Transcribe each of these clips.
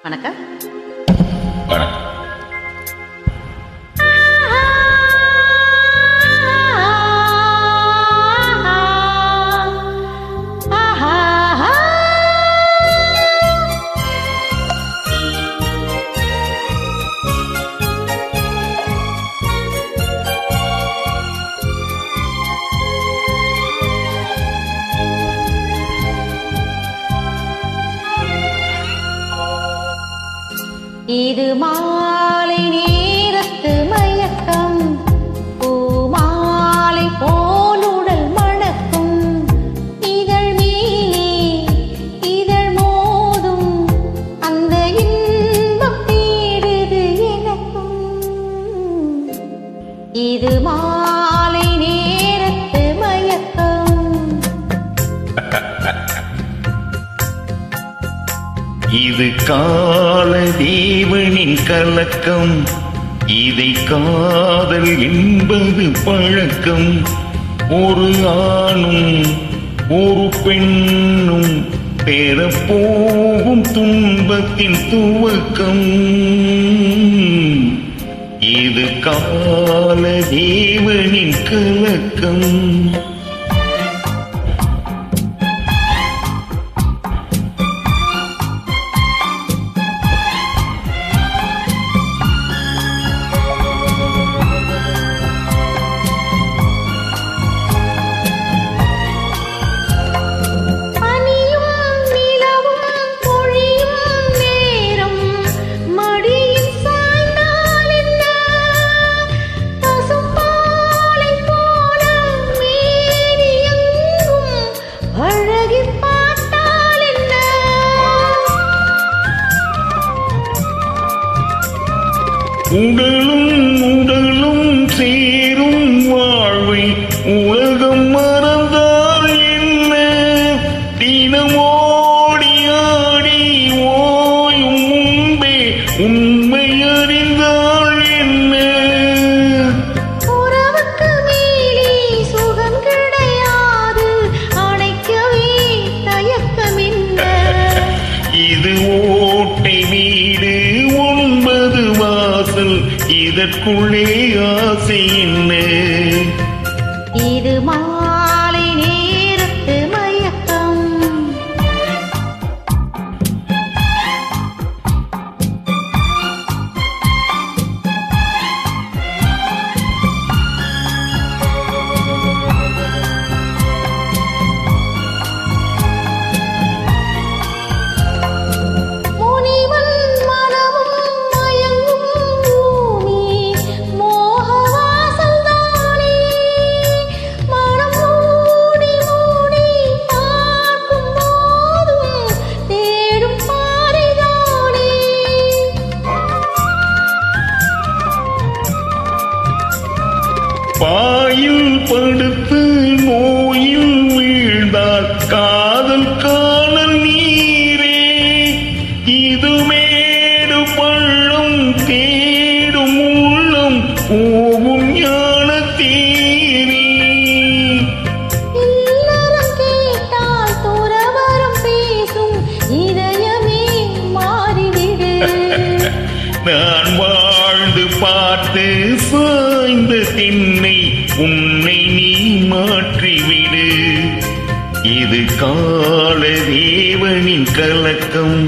வணக்கம். வணக்கம். இது மாலை நேரத்து மயக்கம், பூமாலை போலுடல் மணக்கும், இதழ் மீனே இதழ் மோதும், அந்த இன்பம் தேடுது எனக்கும். இது மாலை நேரத்து மயக்கம். இது கால தேவனின் கலக்கம், இதை காதல் என்பது பழக்கம். ஒரு ஆணும் ஒரு பெண்ணும் பெறப்போகும் துன்பத்தின் துவக்கம். இது கால தேவனின் கலக்கம். உடலும் உடலும் சேரும் வாழ்வை உலகம் மறந்தால் என்ன? தினமோடி ஆடி ஓயும் முன்பே உண்மை அறிந்தால் என்ன? உறவுக்கு மேலே சுகம் கிடையாது, அணைக்கவே தயக்கமில்ல. இது ஓட்டை வீடு 9 வாசல், இதற்குள்ளே ஆசை என்ன? இது மாலை நேரத்து மயக்கம். பாயில் படுத்து நோயில் வீழ்ந்தால் காதல் காணல் நீரே. இது மேடு பள்ளம் தேடும் உள்ளம் போகும் ஞான தேரே. இல்லறம் கேட்டால் துறவறம் பேசும் இதயமே மாறிவிடு. நான் வாழ்ந்து பார்த்து சாய்ந்த திண்ணை உன்னை நீ மாற்றிவிடு. இது கால தேவனின் கலக்கம்,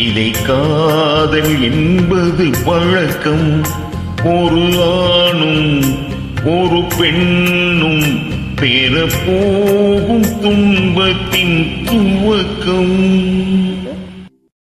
இதை காதல் என்பது பழக்கம். ஒரு ஆணும் ஒரு பெண்ணும் பெறப்போகும் துன்பத்தின் துவக்கம்.